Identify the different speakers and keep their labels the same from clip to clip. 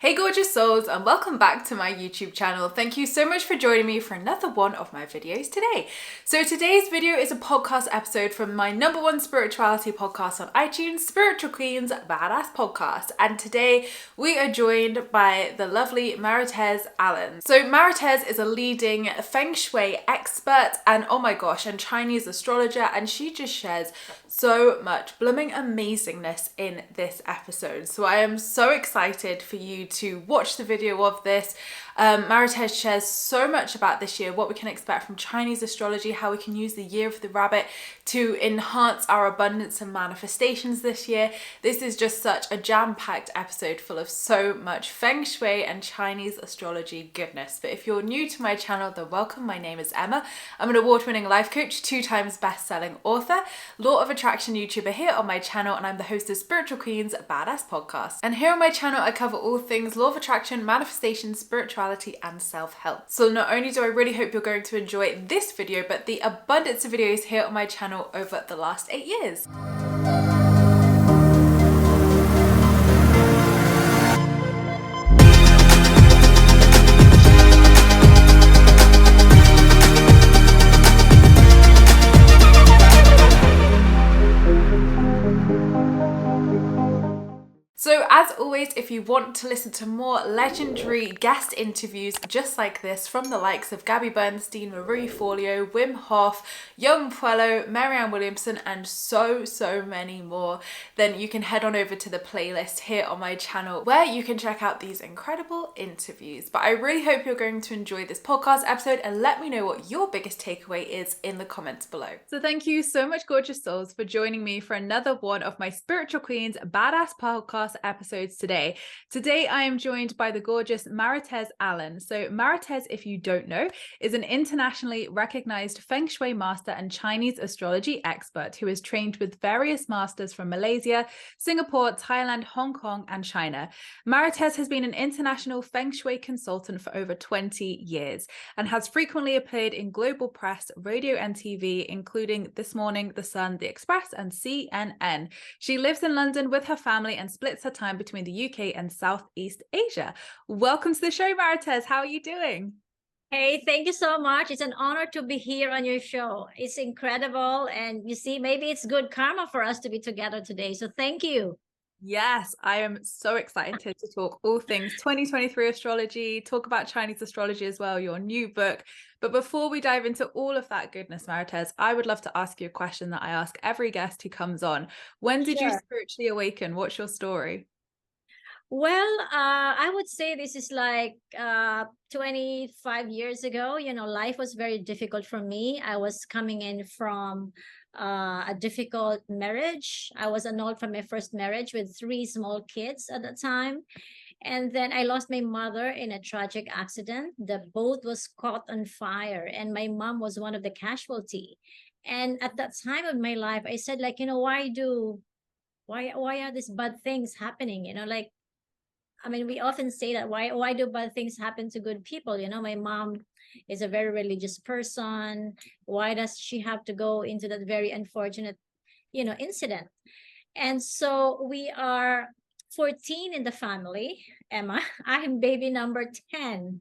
Speaker 1: Hey gorgeous souls, and welcome back to my YouTube channel. Thank you so much for joining me for another one of my videos today. So today's video is a podcast episode from my #1 spirituality podcast on iTunes, Spiritual Queen's Badass Podcast. And today we are joined by the lovely Marites Allen. So Marites is a leading Feng Shui expert and oh my gosh, and Chinese astrologer, and she just shares so much blooming amazingness in this episode. So I am so excited for you to watch the video of this. Marites shares so much about this year, what we can expect from Chinese astrology, how we can use the year of the rabbit to enhance our abundance and manifestations this year. This is just such a jam-packed episode full of so much Feng Shui and Chinese astrology goodness. But if you're new to my channel, then welcome. My name is Emma. I'm an award-winning life coach, 2 times best-selling author, law of attraction YouTuber here on my channel, and I'm the host of Spiritual Queen's Badass Podcast. And here on my channel, I cover all things law of attraction, manifestation, spirituality, and self-help. So not only do I really hope you're going to enjoy this video, but the abundance of videos here on my channel over the last 8 years. So as always, if you want to listen to more legendary guest interviews just like this from the likes of Gabby Bernstein, Marie Forleo, Wim Hof, Young Puello, Marianne Williamson, and so many more, then you can head on over to the playlist here on my channel where you can check out these incredible interviews. But I really hope you're going to enjoy this podcast episode, and let me know what your biggest takeaway is in the comments below. So thank you so much, gorgeous souls, for joining me for another one of my Spiritual Queen's Badass Podcast episodes today. Today I am joined by the gorgeous Marites Allen. So Marites, if you don't know, is an internationally recognized Feng Shui master and Chinese astrology expert who is trained with various masters from Malaysia, Singapore, Thailand, Hong Kong, and China. Marites has been an international Feng Shui consultant for over 20 years and has frequently appeared in global press, radio, and TV, including This Morning, The Sun, The Express, and CNN. She lives in London with her family and splits her time between the UK and Southeast Asia. Welcome to the show, Marites. How are you doing?
Speaker 2: Hey, thank you so much. It's an honor to be here on your show. It's incredible. And you see, maybe it's good karma for us to be together today. So thank you.
Speaker 1: Yes, I am so excited to talk all things 2023 astrology, talk about Chinese astrology as well, your new book. But before we dive into all of that goodness, Marites, I would love to ask you a question that I ask every guest who comes on. When did you spiritually awaken? What's your story?
Speaker 2: Well, I would say this is like 25 years ago. You know, life was very difficult for me. I was coming in from a difficult marriage. I was annulled from my first marriage with 3 small kids at the time. And then I lost my mother in a tragic accident. The boat was caught on fire, and my mom was one of the casualty. And at that time of my life, I said, like, you know, why are these bad things happening? You know, like, I mean, we often say that why do bad things happen to good people? You know, my mom is a very religious person. Why does she have to go into that very unfortunate, you know, incident? And so we are 14 in the family, Emma. I am baby number 10.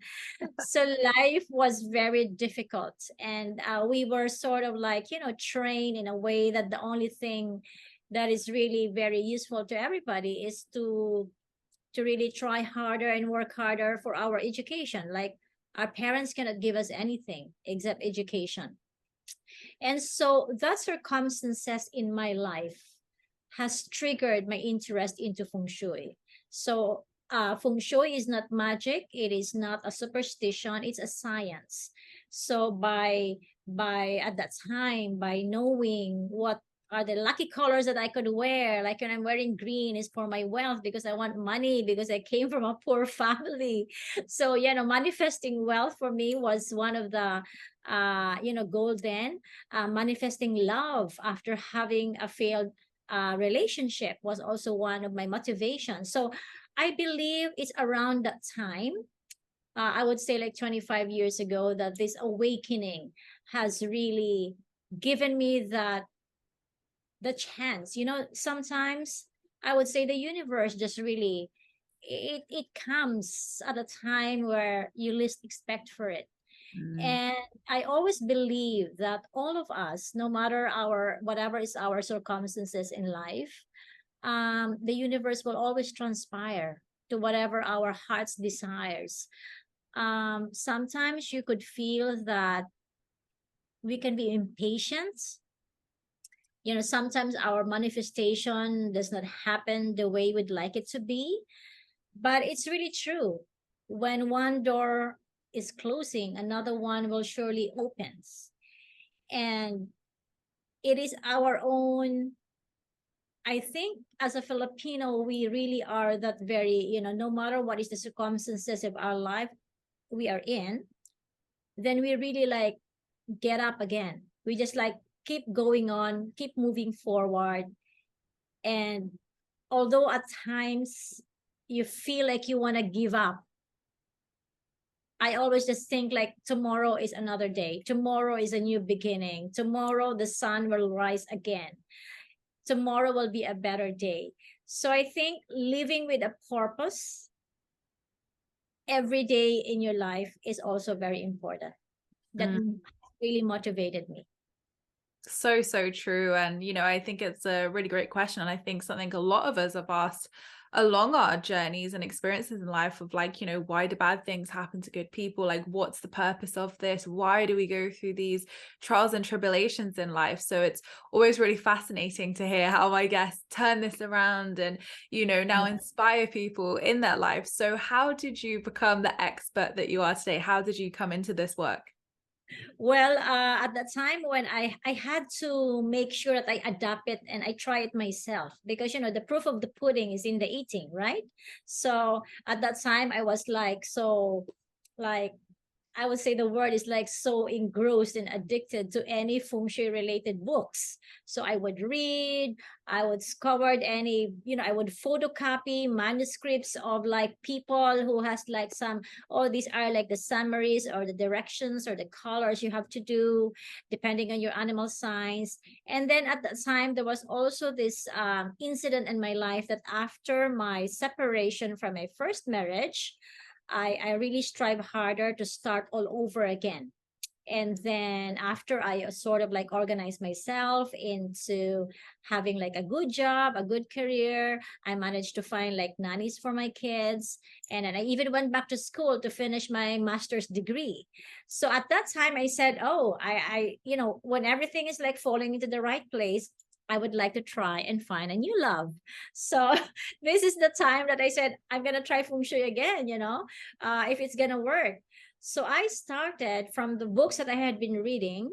Speaker 2: So life was very difficult. And we were sort of like, you know, trained in a way that the only thing that is really very useful to everybody is to really try harder and work harder for our education. Like, our parents cannot give us anything except education. And so that circumstances in my life has triggered my interest into Feng Shui. So Feng Shui is not magic. It is not a superstition. It's a science. So by at that time, by knowing what are the lucky colors that I could wear, like when I'm wearing green is for my wealth because I want money because I came from a poor family. So, you know, manifesting wealth for me was one of the you know, goal then. Manifesting love after having a failed relationship was also one of my motivations. So I believe it's around that time, I would say like 25 years ago, that this awakening has really given me the chance. You know, sometimes I would say the universe just really it comes at a time where you least expect for it.
Speaker 1: Mm.
Speaker 2: And I always believe that all of us, no matter our whatever is our circumstances in life, the universe will always transpire to whatever our hearts desires. Sometimes you could feel that we can be impatient. Sometimes our manifestation does not happen the way we'd like it to be, but it's really true. When one door is closing, another one will surely opens. And it is our own, I think as a Filipino, we really are that very, no matter what is the circumstances of our life we are in, then we really like get up again. We just like keep going on, keep moving forward. And although at times you feel like you want to give up, I always just think like tomorrow is another day. Tomorrow is a new beginning. Tomorrow the sun will rise again. Tomorrow will be a better day. So I think living with a purpose every day in your life is also very important. That really motivated me.
Speaker 1: So, so true. And, I think it's a really great question. And I think something a lot of us have asked along our journeys and experiences in life of like, why do bad things happen to good people? Like, what's the purpose of this? Why do we go through these trials and tribulations in life? So it's always really fascinating to hear how I guess turn this around and, now inspire people in their life. So how did you become the expert that you are today? How did you come into this work?
Speaker 2: Well, at that time when I had to make sure that I adapt it and I try it myself, because the proof of the pudding is in the eating, right? So at that time I was like, so like, I would say the word is like so engrossed and addicted to any feng shui related books. So I would read, I would scour any, I would photocopy manuscripts of like people who has like some, oh, these are like the summaries or the directions or the colors you have to do depending on your animal signs. And then at that time, there was also this incident in my life that after my separation from my first marriage, I really strive harder to start all over again. And then after I sort of like organized myself into having like a good job, a good career, I managed to find like nannies for my kids. And then I even went back to school to finish my master's degree. So at that time I said, oh, when everything is like falling into the right place, I would like to try and find a new love. So this is the time that I said, I'm going to try feng shui again, if it's going to work. So I started from the books that I had been reading.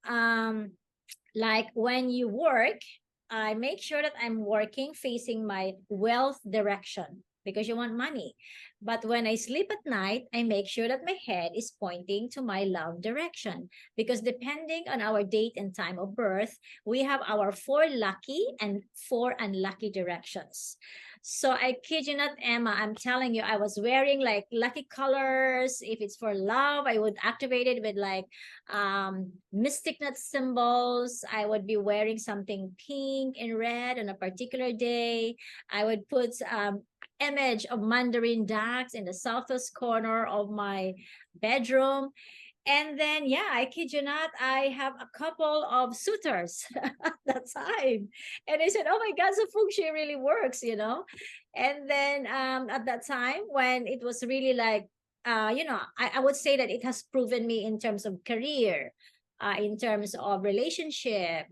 Speaker 2: Like when you work, I make sure that I'm working facing my wealth direction because you want money. But when I sleep at night, I make sure that my head is pointing to my love direction because depending on our date and time of birth, we have our 4 lucky and 4 unlucky directions. So I kid you not, Emma, I'm telling you, I was wearing like lucky colors. If it's for love, I would activate it with like mystic nut symbols. I would be wearing something pink and red on a particular day. I would put image of mandarin ducks in the southwest corner of my bedroom. And then, yeah, I kid you not, I have a couple of suitors at that time. And I said, oh my God, so feng shui really works. And then at that time, when it was really like, I would say that it has proven me in terms of career, in terms of relationship,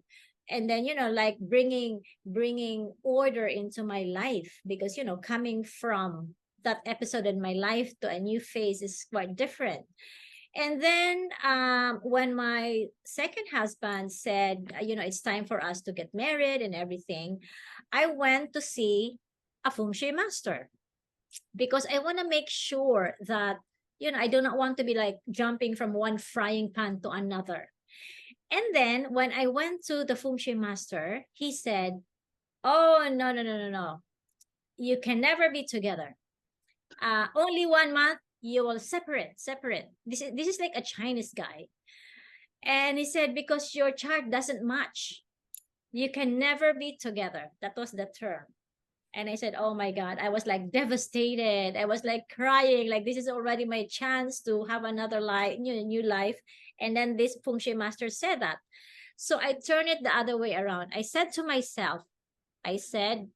Speaker 2: and then like bringing order into my life because coming from that episode in my life to a new phase is quite different. And then when my second husband said, it's time for us to get married and everything, I went to see a feng shui master because I want to make sure that, I do not want to be like jumping from one frying pan to another. And then when I went to the feng shui master, he said, oh, no, no, no, no, no. You can never be together. Only 1 month, you will separate. This is like a Chinese guy. And he said, because your chart doesn't match, you can never be together. That was the term. And I said, oh my God, I was like devastated. I was like crying, like this is already my chance to have another life, new life. And then this Feng Shui master said that. So I turned it the other way around. I said to myself, I said,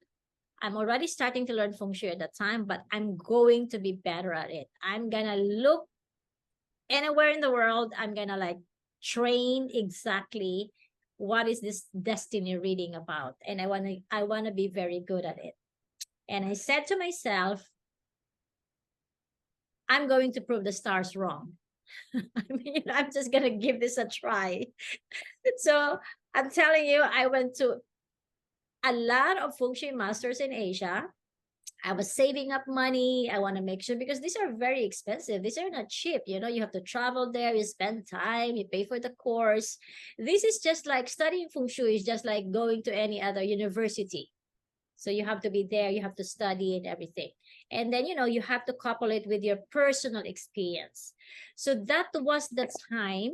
Speaker 2: I'm already starting to learn Feng Shui at that time, but I'm going to be better at it. I'm going to look anywhere in the world. I'm going to like train exactly what is this destiny reading about. And I want to be very good at it. And I said to myself, I'm going to prove the stars wrong. I mean, I'm just going to give this a try. So I'm telling you, I went to a lot of Feng Shui masters in Asia. I was saving up money. I want to make sure because these are very expensive. These are not cheap. You have to travel there, you spend time, you pay for the course. This is just like studying Feng Shui is just like going to any other university. So you have to be there, you have to study and everything. And then, you have to couple it with your personal experience. So that was the time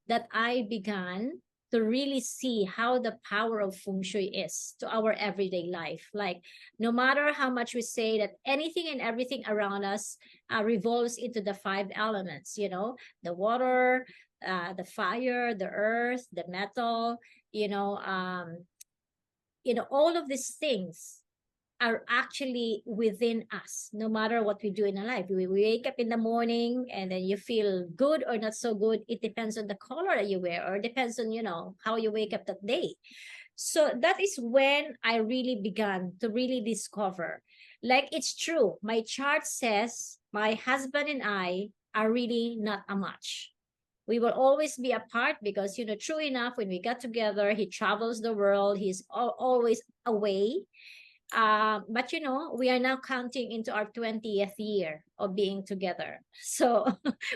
Speaker 2: that I began to really see how the power of Feng Shui is to our everyday life. Like, no matter how much we say that anything and everything around us revolves into the five elements, the water, the fire, the earth, the metal, all of these things are actually within us, no matter what we do in our life. We wake up in the morning and then you feel good or not so good. It depends on the color that you wear, or depends on, how you wake up that day. So that is when I really began to really discover, like, it's true. My chart says my husband and I are really not a match. We will always be apart because, true enough, when we got together, he travels the world. He's always away. But we are now counting into our 20th year of being together. So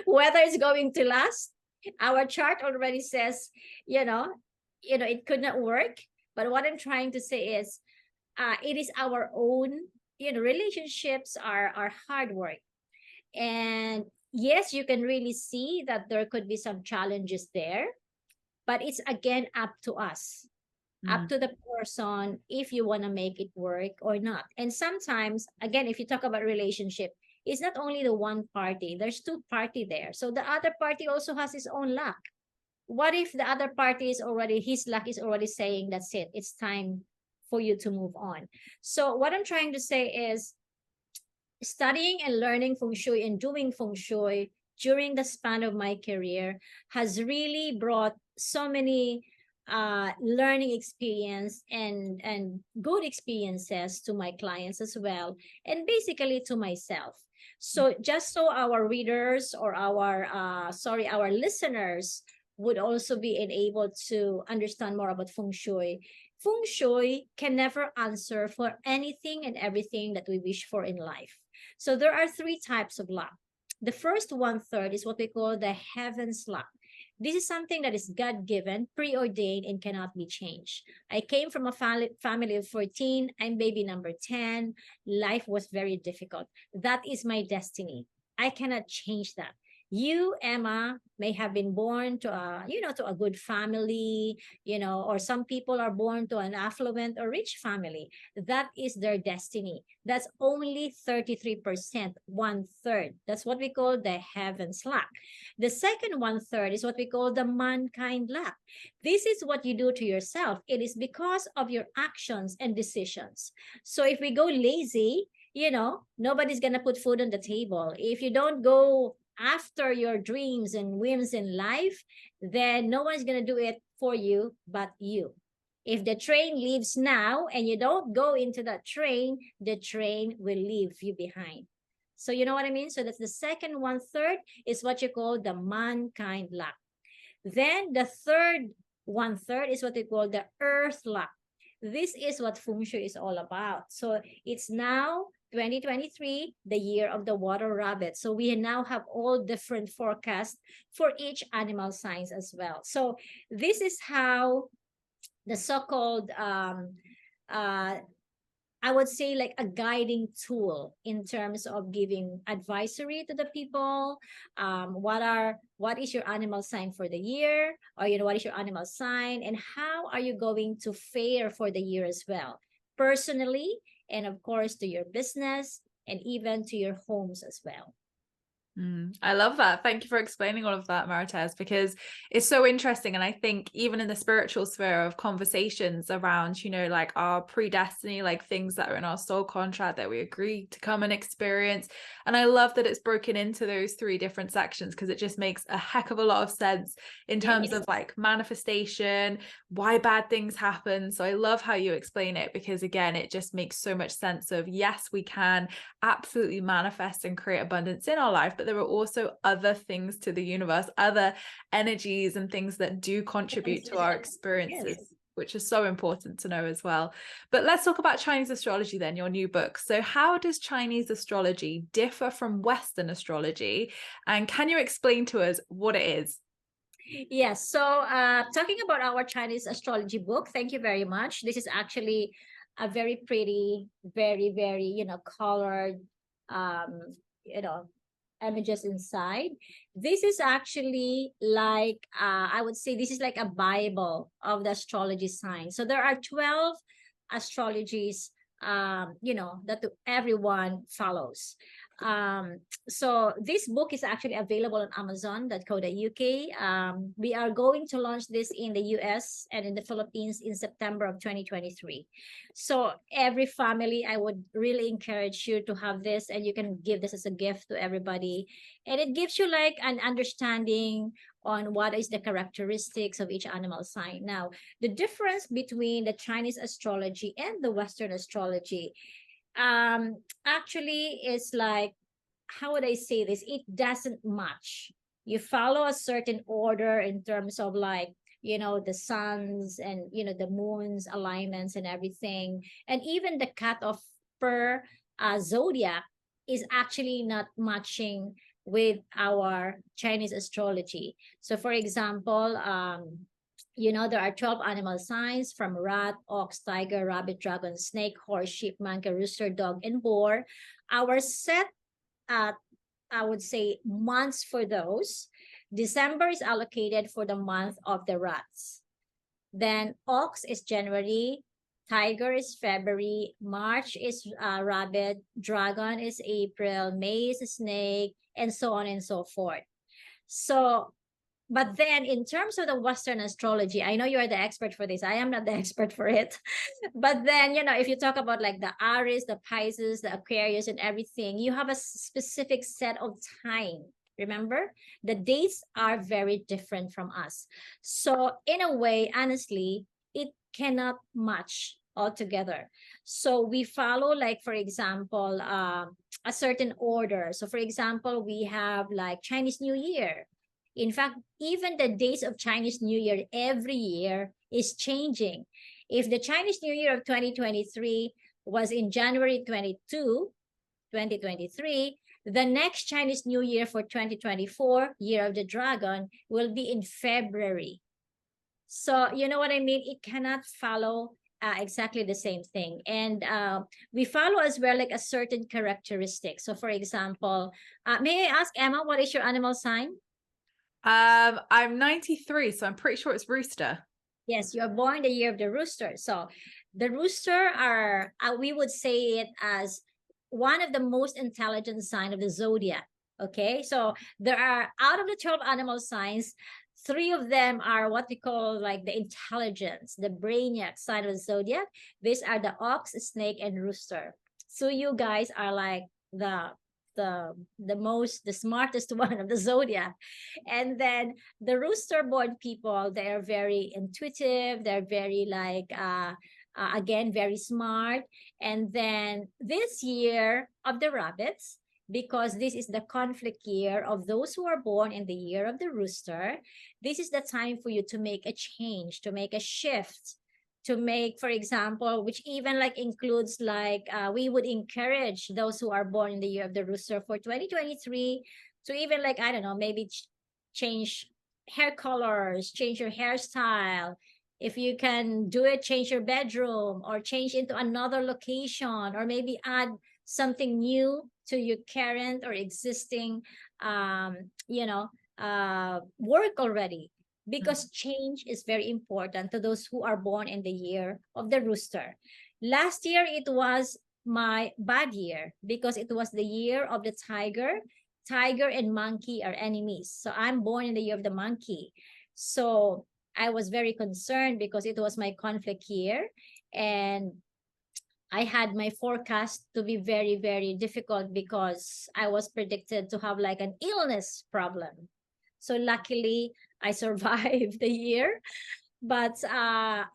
Speaker 2: whether it's going to last, our chart already says, it could not work. But what I'm trying to say is, it is our own, relationships are hard work. And yes, you can really see that there could be some challenges there, but it's again up to us, up to the person, if you want to make it work or not. And sometimes, again, if you talk about relationship, it's not only the one party, there's two party there. So the other party also has his own luck. What if the other party is already, his luck is already saying, that's it, it's time for you to move on. So what I'm trying to say is, studying and learning Feng Shui and doing Feng Shui during the span of my career has really brought so many learning experience and good experiences to my clients as well, and basically to myself. So just so our readers or our listeners would also be able to understand more about Feng Shui. Feng Shui can never answer for anything and everything that we wish for in life. So there are three types of luck. The first one third is what we call the heaven's luck. This is something that is God-given, preordained, and cannot be changed. I came from a family of 14. I'm baby number 10. Life was very difficult. That is my destiny. I cannot change that. You, Emma, may have been born to a good family, or some people are born to an affluent or rich family. That is their destiny. That's only 33%, one third. That's what we call the heaven's luck. The second one third is what we call the mankind luck. This is what you do to yourself. It is because of your actions and decisions. So if we go lazy, nobody's going to put food on the table. If you don't go after your dreams and whims in life, then no one's going to do it for you but you. If the train leaves now and you don't go into that train, the train will leave you behind. So you know what I mean? So that's the second one third is what you call the mankind luck. Then the third one third is what we call the earth luck. This is what Feng Shui is all about. So it's now 2023, the year of the water rabbit. So we now have all different forecasts for each animal signs as well. So this is how the so-called I would say like a guiding tool in terms of giving advisory to the people. What is your animal sign for the year, or what is your animal sign, and how are you going to fare for the year as well, personally and of course to your business and even to your homes as well.
Speaker 1: I love that. Thank you for explaining all of that, Marites, because it's so interesting. And I think even in the spiritual sphere of conversations around, like our predestiny, like things that are in our soul contract that we agree to come and experience. And I love that it's broken into those 3 different sections, because it just makes a heck of a lot of sense in terms of like manifestation, why bad things happen. So I love how you explain it, because again, it just makes so much sense of, yes, we can absolutely manifest and create abundance in our life, but there are also other things to the universe, other energies and things that do contribute to our experiences, which is so important to know as well. But let's talk about Chinese astrology then, your new book. So how does Chinese astrology differ from Western astrology? And can you explain to us what it is?
Speaker 2: Yes. So talking about our Chinese astrology book, thank you very much. This is actually a very pretty, very, very, colored, um, you know, images inside. This is actually like, I would say this is like a Bible of the astrology signs. So there are 12 astrologies, that everyone follows. So this book is actually available on amazon.co.uk. We are going to launch this in the US and in the Philippines in September of 2023. So every family, I would really encourage you to have this, and you can give this as a gift to everybody. And it gives you like an understanding on what is the characteristics of each animal sign. Now, the difference between the Chinese astrology and the Western astrology actually is like, how would I say this? It doesn't match. You follow a certain order in terms of like, the suns and, the moon's alignments and everything. And even the cutoff per zodiac is actually not matching with our Chinese astrology. So for example, there are 12 animal signs from rat, ox, tiger, rabbit, dragon, snake, horse, sheep, monkey, rooster, dog, and boar. Our set, I would say, months for those. December is allocated for the month of the rats. Then ox is January, tiger is February, March is rabbit, dragon is April, May is snake, and so on and so forth. So, but then in terms of the Western astrology, I know you're the expert for this. I am not the expert for it. But then, if you talk about like the Aries, the Pisces, the Aquarius, and everything, you have a specific set of time. Remember, the dates are very different from us. So in a way, honestly, it cannot match altogether. So we follow, like, for example, a certain order. So for example, we have like Chinese New Year. In fact, even the dates of Chinese New Year every year is changing. If the Chinese New Year of 2023 was in January 22, 2023, the next Chinese New Year for 2024, Year of the Dragon, will be in February. So, you know what I mean? It cannot follow exactly the same thing. And we follow as well like a certain characteristic. So, for example, may I ask, Emma, what is your animal sign?
Speaker 1: I'm 93, so I'm pretty sure it's rooster.
Speaker 2: Yes, you are born the year of the rooster. So the rooster are, we would say it as one of the most intelligent sign of the zodiac. Okay, so there are, out of the 12 animal signs, 3 of them are what we call like the intelligence, the brainiac sign of the zodiac. These are the ox, snake, and rooster. So you guys are like the smartest one of the zodiac. And then the rooster born people, they are very intuitive, they're very like again very smart. And then this year of the rabbits, because this is the conflict year of those who are born in the year of the rooster, this is the time for you to make a change, to make a shift, to make, for example, which even like includes like we would encourage those who are born in the year of the rooster for 2023 to even like, I don't know, maybe change hair colors, change your hairstyle. If you can do it, change your bedroom or change into another location, or maybe add something new to your current or existing work already, because change is very important to those who are born in the year of the rooster. Last year, it was my bad year because it was the year of the tiger. Tiger and monkey are enemies. So I'm born in the year of the monkey. So I was very concerned because it was my conflict year. And I had my forecast to be very, very difficult because I was predicted to have like an illness problem. So luckily, I survived the year. But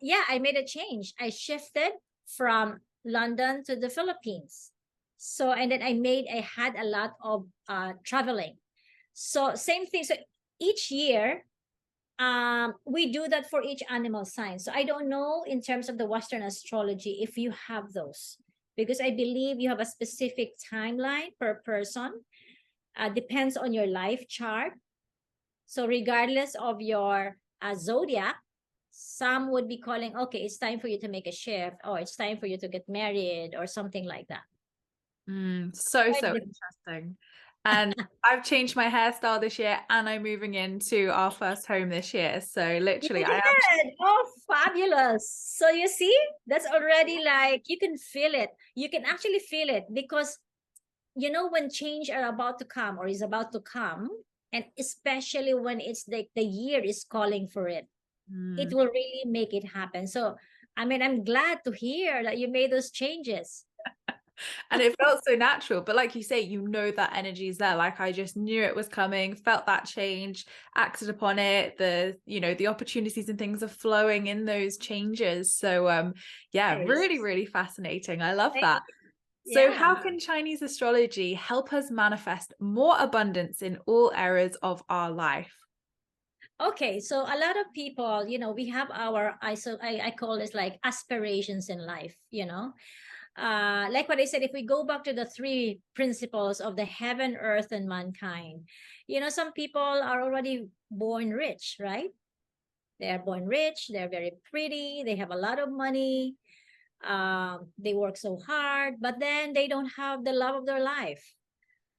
Speaker 2: yeah, I made a change. I shifted from London to the Philippines. So, and then I had a lot of traveling. So, same thing. So, each year, we do that for each animal sign. So I don't know in terms of the Western astrology if you have those, because I believe you have a specific timeline per person. Depends on your life chart. So regardless of your zodiac, some would be calling, okay, it's time for you to make a shift, or it's time for you to get married, or something like that.
Speaker 1: So interesting. And I've changed my hairstyle this year, and I'm moving into our first home this year. So
Speaker 2: You
Speaker 1: literally, I am.
Speaker 2: did. Oh, fabulous. So you see, that's already like you can feel it. You can actually feel it because you know when change are about to come or is about to come, and especially when it's like the year is calling for it, it
Speaker 1: Mm.
Speaker 2: will really make it happen. So I mean, I'm glad to hear that you made those changes.
Speaker 1: And it felt so natural. But like you say, you know that energy is there. Like I just knew it was coming, felt that change, acted upon it. The opportunities and things are flowing in those changes. So yeah,
Speaker 2: Nice.
Speaker 1: really, really fascinating. I love
Speaker 2: Thank
Speaker 1: that.
Speaker 2: you.
Speaker 1: So how
Speaker 2: Yeah.
Speaker 1: can Chinese astrology help us manifest more abundance in all areas of our life?
Speaker 2: Okay, so a lot of people, we have our I call this like aspirations in life, like what I said, if we go back to the three principles of the heaven, earth, and mankind, some people are already born rich, right? They are born rich, they're very pretty, they have a lot of money, they work so hard, but then they don't have the love of their life.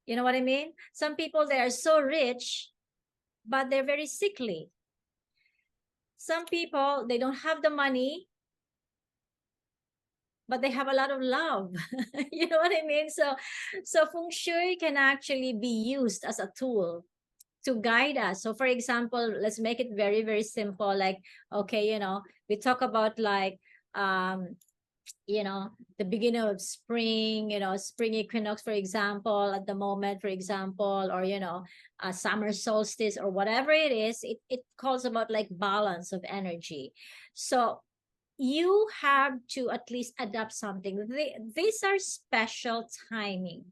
Speaker 2: You know what I mean? Some people, they are so rich, but they're very sickly. Some people, they don't have the money, but they have a lot of love. You know what I mean? So feng shui can actually be used as a tool to guide us. So for example, let's make it very, very simple. Like, okay, we talk about like um the beginning of spring, spring equinox, for example, at the moment, for example, or summer solstice or whatever it is, it calls about like balance of energy. So you have to at least adapt something. These are special timing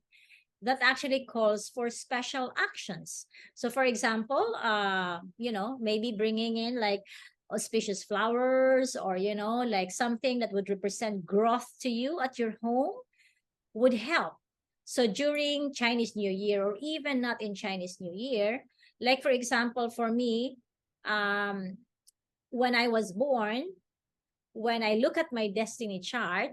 Speaker 2: that actually calls for special actions. So, for example, maybe bringing in like auspicious flowers, or like something that would represent growth to you at your home would help. So during Chinese New Year, or even not in Chinese New Year, like for example, for me, um, when I was born, when I look at my destiny chart,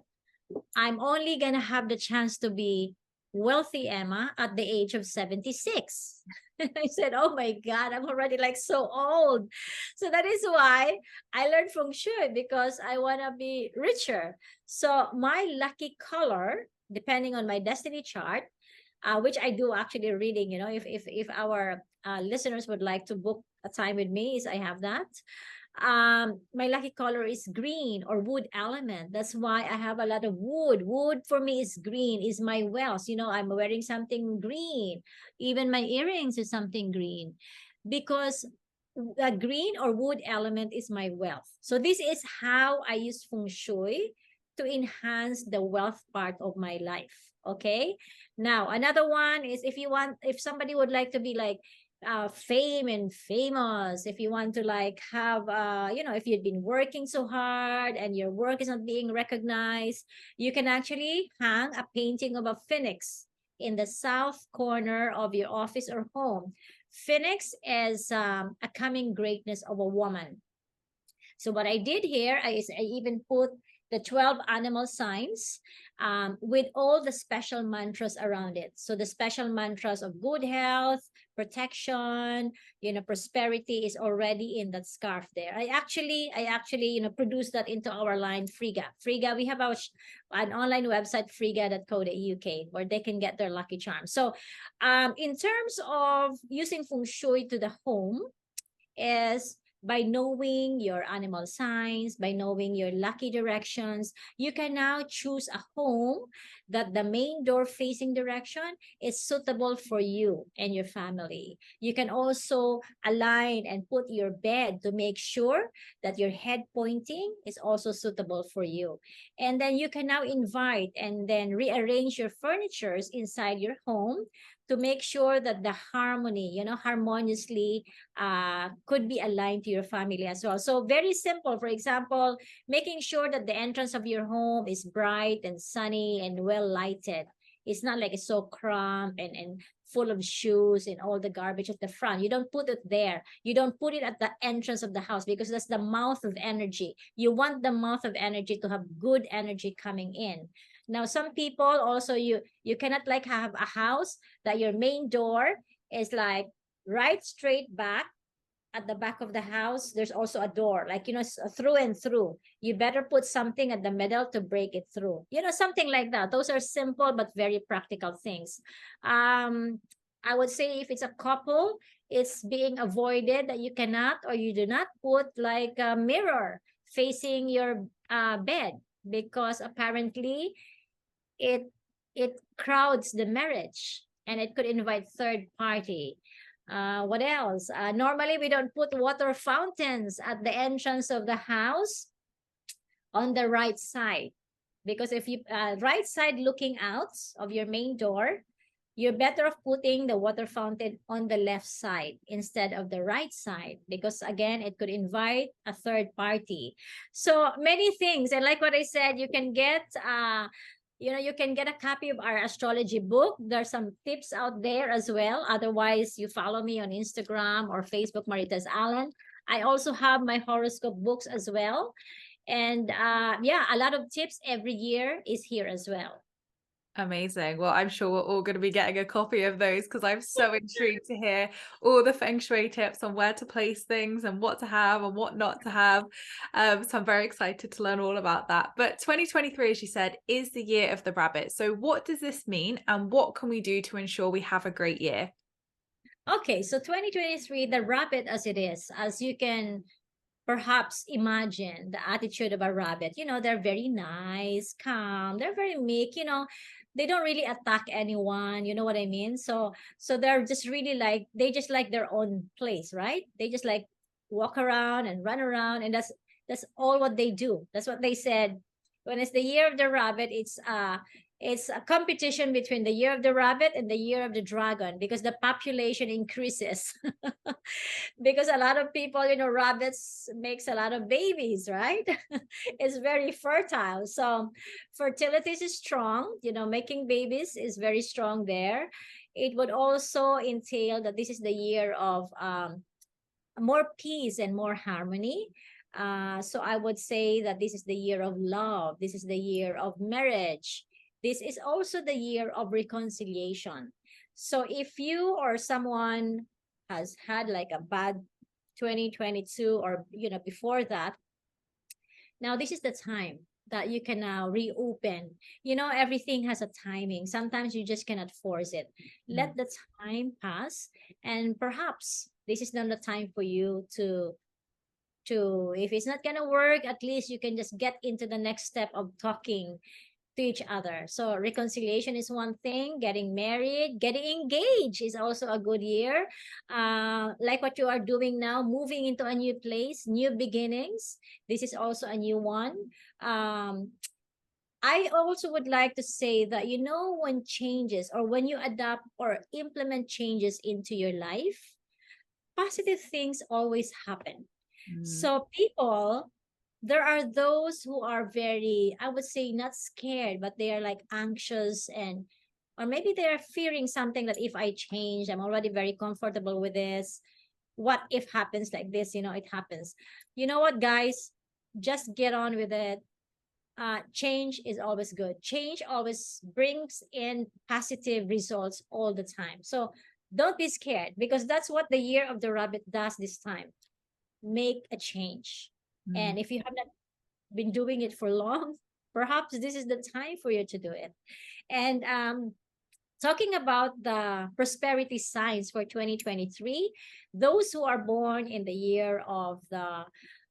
Speaker 2: I'm only going to have the chance to be wealthy, Emma, at the age of 76. I said, oh my God, I'm already like so old. So that is why I learned feng shui, because I want to be richer. So my lucky color, depending on my destiny chart, which I do actually reading, if our listeners would like to book a time with me, is I have that. My lucky color is green, or wood element. That's why I have a lot of wood for me is green, is my wealth. I'm wearing something green, even my earrings is something green, because the green or wood element is my wealth. So this is how I use feng shui to enhance the wealth part of my life. Okay, now another one is, if somebody would like to be like fame and famous, if you want to like have if you've been working so hard and your work is not being recognized, you can actually hang a painting of a phoenix in the south corner of your office or home. Phoenix is a coming greatness of a woman. So what I did here is I even put the 12 animal signs, with all the special mantras around it. So the special mantras of good health, protection, prosperity is already in that scarf there. I actually produced that into our line, Friga. Friga, we have an online website, friga.co.uk, where they can get their lucky charm. So in terms of using feng shui to the home, is by knowing your animal signs, by knowing your lucky directions, you can now choose a home that the main door facing direction is suitable for you and your family. You can also align and put your bed to make sure that your head pointing is also suitable for you. And then you can now invite and then rearrange your furnitures inside your home to make sure that the harmony, harmoniously could be aligned to your family as well. So very simple. For example, making sure that the entrance of your home is bright and sunny and well lighted. It's not like it's so cramped and full of shoes and all the garbage at the front. You don't put it there. You don't put it at the entrance of the house, because that's the mouth of energy. You want the mouth of energy to have good energy coming in. Now, some people also, you cannot like have a house that your main door is like right straight back. At the back of the house, there's also a door, like, through and through. You better put something at the middle to break it through, something like that. Those are simple but very practical things. I would say if it's a couple, it's being avoided that you cannot or you do not put like a mirror facing your bed, because apparently it it crowds the marriage and it could invite third party. What else? Normally, we don't put water fountains at the entrance of the house on the right side, because if you right side looking out of your main door, you're better off putting the water fountain on the left side instead of the right side, because again, it could invite a third party. So many things, and like what I said, you can get you can get a copy of our astrology book. There's some tips out there as well. Otherwise, you follow me on Instagram or Facebook, Marites Allen. I also have my horoscope books as well. And yeah, a lot of tips every year is here as well.
Speaker 1: Amazing. Well, I'm sure we're all going to be getting a copy of those, because I'm so intrigued to hear all the feng shui tips on where to place things and what to have and what not to have. So I'm very excited to learn all about that. But 2023, as you said, is the year of the rabbit. So what does this mean, and what can we do to ensure we have a great year?
Speaker 2: Okay, so 2023, the rabbit as it is, as you can perhaps imagine the attitude of a rabbit. They're very nice, calm, they're very meek, they don't really attack anyone, you know what I mean? So they're just really like, they just like their own place, right? They just like walk around and run around, and that's all what they do. That's what they said. When it's the year of the rabbit, it's a competition between the year of the rabbit and the year of the dragon, because the population increases. Because a lot of people, rabbits makes a lot of babies, right? It's very fertile. So fertility is strong, making babies is very strong there. It would also entail that this is the year of more peace and more harmony. So I would say that this is the year of love. This is the year of marriage. This is also the year of reconciliation. So if you or someone has had like a bad 2022, or before that, now this is the time that you can now reopen. Everything has a timing. Sometimes you just cannot force it. Let the time pass, and perhaps this is not the time for you to if it's not gonna work, at least you can just get into the next step of talking to each other. So reconciliation is one thing. Getting married, getting engaged is also a good year. Like what you are doing now, moving into a new place, new beginnings. This is also a new one. I also would like to say that, when changes, or when you adapt or implement changes into your life, positive things always happen. So people, there are those who are very, I would say, not scared, but they are like anxious, or maybe they're fearing something, that if I change, I'm already very comfortable with this. What if happens like this? It happens. You know what, guys? Just get on with it. change is always good. Change always brings in positive results all the time. So don't be scared, because that's what the year of the rabbit does this time. Make a change.
Speaker 1: Mm.
Speaker 2: And if you have not been doing it for long, perhaps this is the time for you to do it. And talking about the prosperity signs for 2023, those who are born in the year of the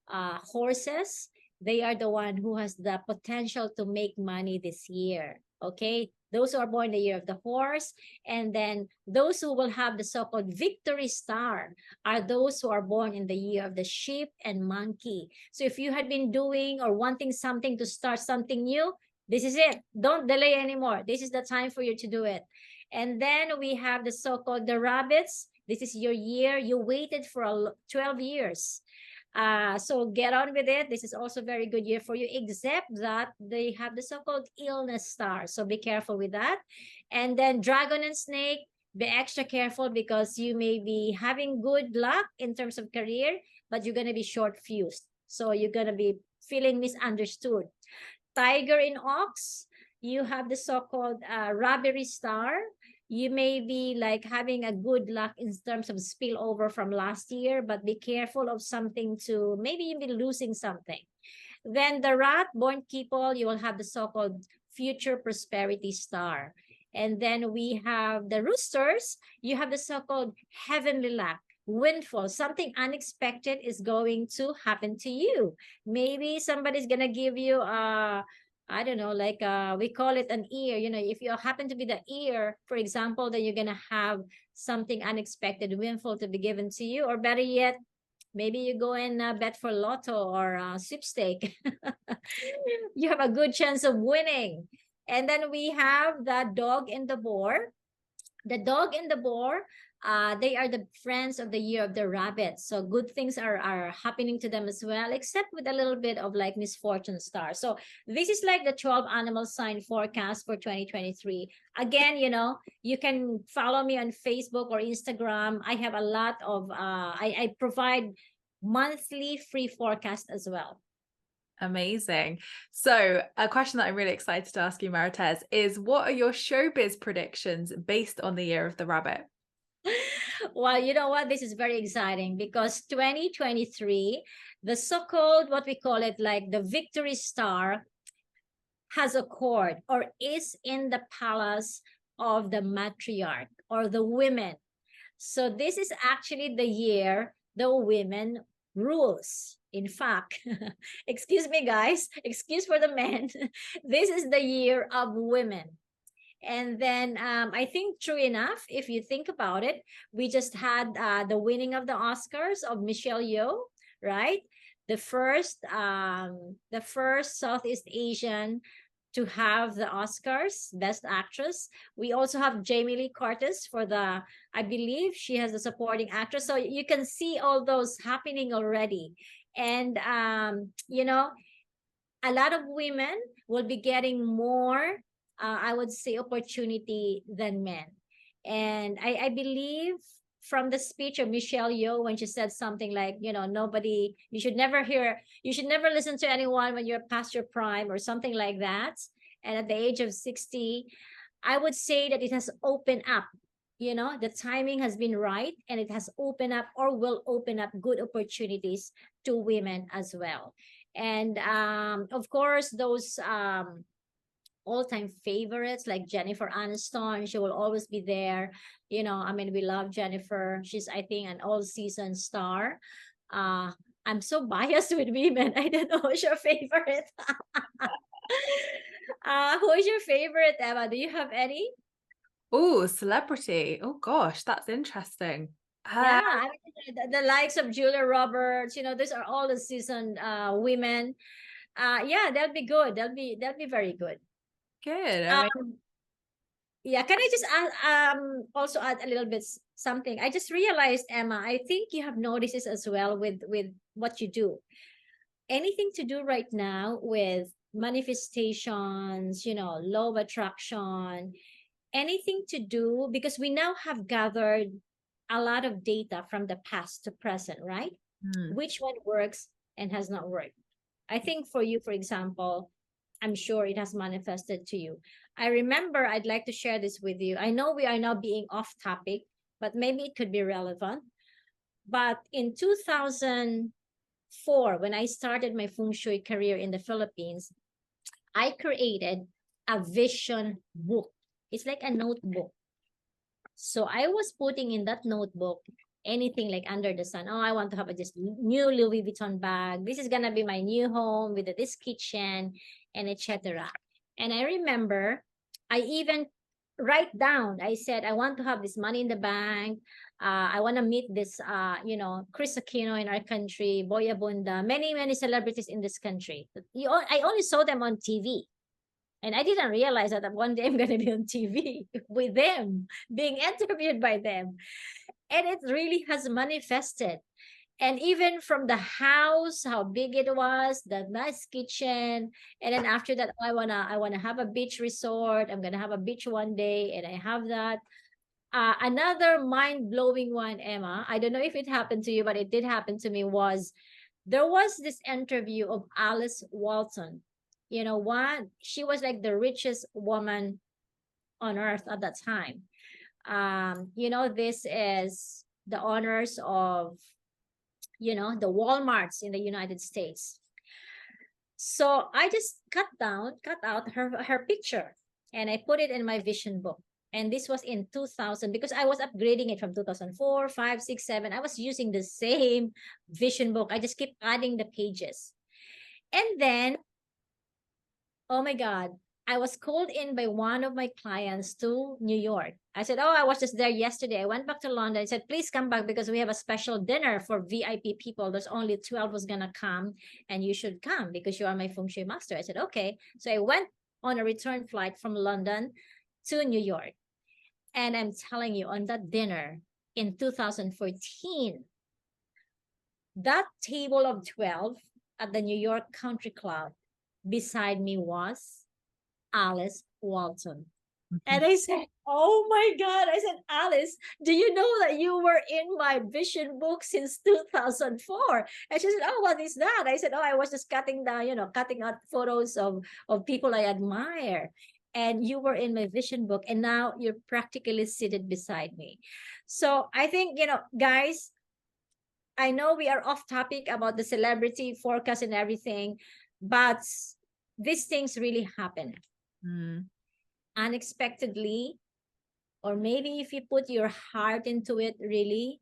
Speaker 2: horses, they are the one who has the potential to make money this year. Okay, those who are born in the year of the horse, and then those who will have the so-called victory star are those who are born in the year of the sheep and monkey. So if you had been doing or wanting something to start something new, this is it. Don't delay anymore. This is the time for you to do it. And then we have the so-called the rabbits. This is your year. You waited for 12 years. So get on with it. This is also a very good year for you, except that they have the so-called illness star. So be careful with that. And then dragon and snake, be extra careful, because you may be having good luck in terms of career, but you're going to be short fused. So you're going to be feeling misunderstood. Tiger in ox, you have the so-called robbery star. You may be like having a good luck in terms of spillover from last year, but be careful of something to maybe you be losing something. Then the rat born people, you will have the so-called future prosperity star. And then we have the roosters, you have the so-called heavenly luck, windfall. Something unexpected is going to happen to you. Maybe somebody's gonna give you I don't know, like we call it an ear. You know, if you happen to be the ear, for example, then you're gonna have something unexpected windfall to be given to you. Or better yet, maybe you go and bet for lotto or sweepstake. You have a good chance of winning. And then we have the dog and the boar. The dog and the boar, they are the friends of the year of the rabbit. So good things are happening to them as well, except with a little bit of like misfortune star. So this is like the 12 animal sign forecast for 2023. Again, you know, you can follow me on Facebook or Instagram. I have a lot of, I provide monthly free forecast as well.
Speaker 1: Amazing. So a question that I'm really excited to ask you, Marites, is what are your showbiz predictions based on the year of the rabbit?
Speaker 2: Well, you know what? This is very exciting because 2023, the so-called, what we call it, like the victory star has a court or is in the palace of the matriarch or the women. So this is actually the year the women rules. In fact, excuse me, guys, excuse for the men. This is the year of women. And then I think true enough, if you think about it, we just had the winning of the Oscars of Michelle Yeoh, right? The first Southeast Asian to have the Oscars, Best Actress. We also have Jamie Lee Curtis for the, I believe she has the supporting actress. So you can see all those happening already. And, you know, a lot of women will be getting more, I would say, opportunity than men. And I believe from the speech of Michelle Yeoh when she said something like, you know, nobody, you should never listen to anyone when you're past your prime or something like that. And at the age of 60, I would say that it has opened up. You know, the timing has been right and it has opened up or will open up good opportunities to women as well. And of course, those all-time favorites like Jennifer Aniston, she will always be there. You know, I mean, we love Jennifer. She's, I think, an all-season star. I'm so biased with women. I don't know who's your favorite. Who is your favorite, Emma? Do you have any?
Speaker 1: Oh, celebrity. Oh gosh, that's interesting.
Speaker 2: Yeah, I mean, the likes of Julia Roberts, you know, these are all the seasoned women. Yeah, that'll be good. That'll be very good.
Speaker 1: Good. I mean,
Speaker 2: Um, yeah, can I just add, also add a little bit something? I just realized, Emma, I think you have noticed this as well with what you do. Anything to do right now with manifestations, you know, law of attraction, anything to do, because we now have gathered a lot of data from the past to present, right? Which one works and has not worked. I think for you, for example, I'm sure it has manifested to you. I remember, I'd like to share this with you. I know we are now being off topic, but maybe it could be relevant. But in 2004, when I started my Feng Shui career in the Philippines, I created a vision book. It's like a notebook. So I was putting in that notebook anything like under the sun. Oh, I want to have a just new Louis Vuitton bag. This is gonna be my new home with this kitchen and etc. And I remember I even write down. I said I want to have this money in the bank. I want to meet this, Chris Aquino in our country, Boy Abunda, many celebrities in this country. I only saw them on TV. And I didn't realize that one day I'm going to be on TV with them, being interviewed by them. And it really has manifested. And even from the house, how big it was, the nice kitchen. And then after that, I wanna have a beach resort. I'm gonna have a beach one day, and I have that. Another mind-blowing one, Emma. I don't know if it happened to you, but it did happen to me. Was there was this interview of Alice Walton. You know what? She was like the richest woman on earth at that time. This is the honors of, the Walmarts in the United States. So I just cut out her picture, and I put it in my vision book. And this was in 2000, because I was upgrading it from 2004, 5, 6, 7. I was using the same vision book. I just keep adding the pages. And then, oh my God, I was called in by one of my clients to New York. I said, oh, I was just there yesterday. I went back to London. I said, please come back because we have a special dinner for VIP people. There's only 12 was going to come, and you should come because you are my Feng Shui master. I said, okay. So I went on a return flight from London to New York. And I'm telling you, on that dinner in 2014, that table of 12 at the New York Country Club beside me was Alice Walton. And I said, oh my God. I said, Alice, do you know that you were in my vision book since 2004? And she said, oh, what is that? I said, oh, I was just cutting out photos of people I admire. And you were in my vision book, and now you're practically seated beside me. So I think, guys, I know we are off topic about the celebrity forecast and everything, but these things really happen. Unexpectedly, or maybe if you put your heart into it really,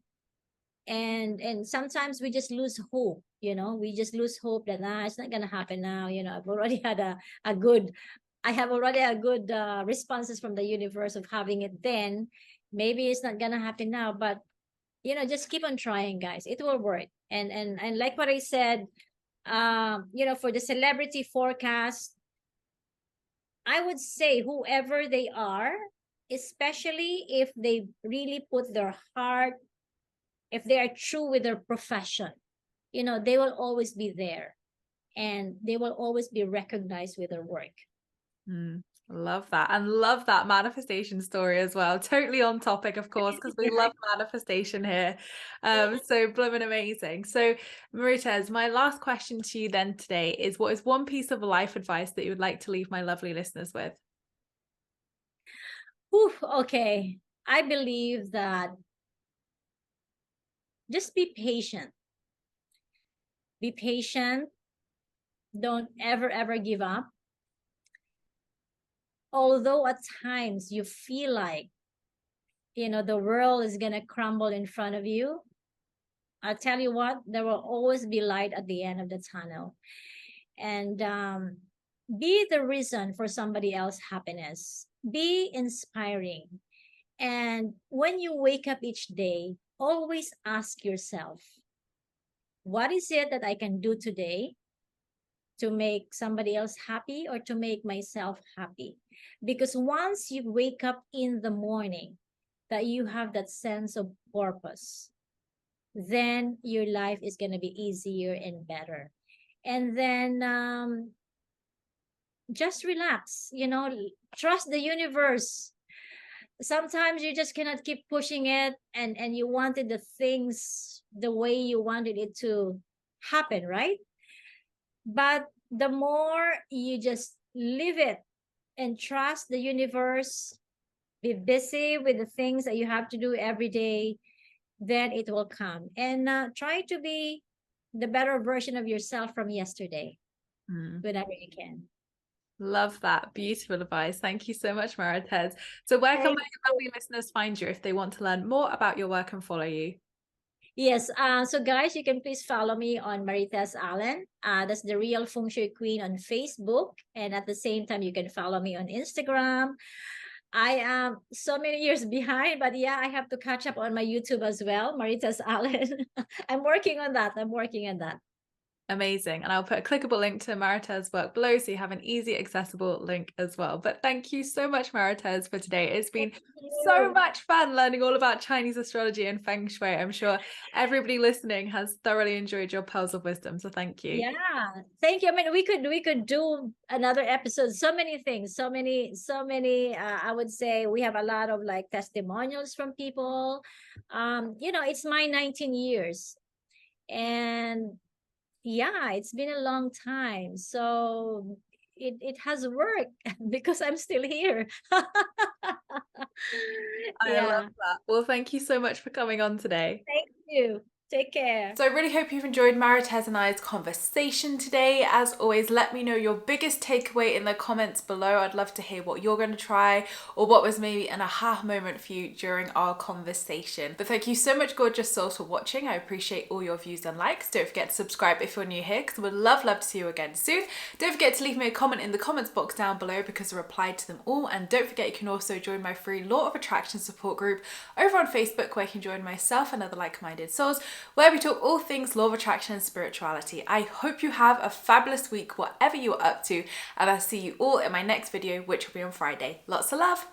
Speaker 2: and sometimes we just lose hope. We just lose hope that it's not gonna happen now. I've already had a good I have already a good responses from the universe of having it then. Maybe it's not gonna happen now, but just keep on trying, guys. It will work. And like what I said, for the celebrity forecast, I would say whoever they are, especially if they really put their heart, if they are true with their profession, they will always be there, and they will always be recognized with their work.
Speaker 1: Love that, and love that manifestation story as well. Totally on topic, of course, because we love manifestation here. So blooming amazing. So Marites, my last question to you then today is, what is one piece of life advice that you would like to leave my lovely listeners with?
Speaker 2: Okay. I believe that just be patient. Be patient. Don't ever give up. Although at times you feel like, the world is going to crumble in front of you, I'll tell you what, there will always be light at the end of the tunnel. And be the reason for somebody else's happiness. Be inspiring. And when you wake up each day, always ask yourself, what is it that I can do today to make somebody else happy or to make myself happy? Because once you wake up in the morning, that you have that sense of purpose, then your life is going to be easier and better. And then just relax, trust the universe. Sometimes you just cannot keep pushing it, and you wanted the things the way you wanted it to happen, right? But the more you just live it and trust the universe. Be busy with the things that you have to do every day, then it will come. And try to be the better version of yourself from yesterday whenever you can.
Speaker 1: Love that. Beautiful advice. Thank you so much, Marites. So where can my lovely listeners find you if they want to learn more about your work and follow you?
Speaker 2: Yes. So guys, you can please follow me on Marites Allen. That's the Real Feng Shui Queen on Facebook. And at the same time, you can follow me on Instagram. I am so many years behind, but yeah, I have to catch up on my YouTube as well, Marites Allen. I'm working on that. I'm working on that.
Speaker 1: Amazing. And I'll put a clickable link to Marites' work below so you have an easy, accessible link as well. But thank you so much, Marites, for today. It's been so much fun learning all about Chinese astrology and Feng Shui. I'm sure everybody listening has thoroughly enjoyed your pearls of wisdom. So thank you.
Speaker 2: Yeah, thank you. I mean, we could do another episode. So many things, so many. I would say we have a lot of like testimonials from people. It's my 19 years, and yeah, it's been a long time. So it has worked because I'm still here.
Speaker 1: I love
Speaker 2: Yeah.
Speaker 1: that. Well, thank you so much for coming on today.
Speaker 2: Thank you. Take care.
Speaker 1: So I really hope you've enjoyed Marites and I's conversation today. As always, let me know your biggest takeaway in the comments below. I'd love to hear what you're going to try or what was maybe an aha moment for you during our conversation. But thank you so much, gorgeous souls, for watching. I appreciate all your views and likes. Don't forget to subscribe if you're new here because I would love to see you again soon. Don't forget to leave me a comment in the comments box down below because I replied to them all. And don't forget you can also join my free Law of Attraction support group over on Facebook where you can join myself and other like-minded souls where we talk all things law of attraction and spirituality. I hope you have a fabulous week, whatever you're up to, and I'll see you all in my next video, which will be on Friday. Lots of love.